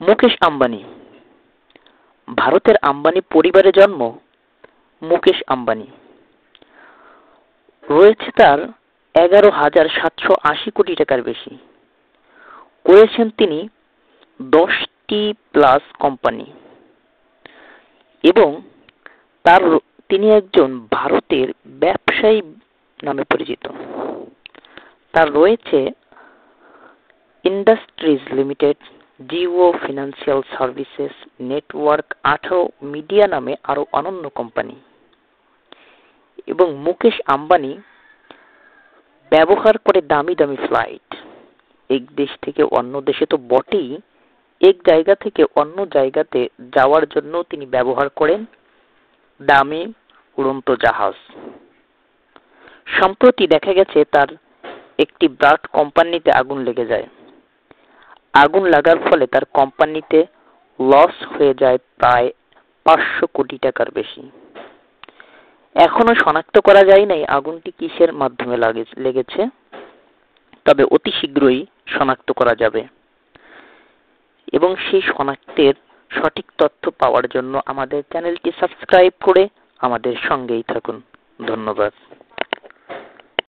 মুকেশ আম্বানি। ভারতের আম্বানি পরিবারে জন্ম মুকেশ আম্বানি। রয়েছে তার 11,780 কোটি টাকার বেশি। করেছেন তিনি 10টি প্লাস কোম্পানি এবং তিনি একজন ভারতের ব্যবসায়ী নামে পরিচিত। তার রয়েছে industries limited, Jio financial services, network 18 media নামে আরো অনন্য কোম্পানি। এবং মুকেশ আম্বানি ব্যবহার করে দামি দামি ফ্লাইট। এক দেশ থেকে অন্য দেশে তো বটেই, এক জায়গা থেকে অন্য জায়গাতে যাওয়ার জন্য তিনি ব্যবহার করেন দামি উড়ন্ত জাহাজ। সম্প্রতি দেখা গেছে তার একটি ব্রাড কোম্পানিতে আগুন লেগে যায়। আগুন লাগার ফলে তার কোম্পানিতে লস হয়ে যায় প্রায় 500 কোটি টাকার বেশি। এখনো শনাক্ত করা যায় নাই আগুনটি কিসের মাধ্যমে লেগেছে, তবে অতি শীঘ্রই শনাক্ত করা যাবে। এবং সেই শনাক্তের সঠিক তথ্য পাওয়ার জন্য আমাদের চ্যানেলটি সাবস্ক্রাইব করে আমাদের সঙ্গেই থাকুন। ধন্যবাদ।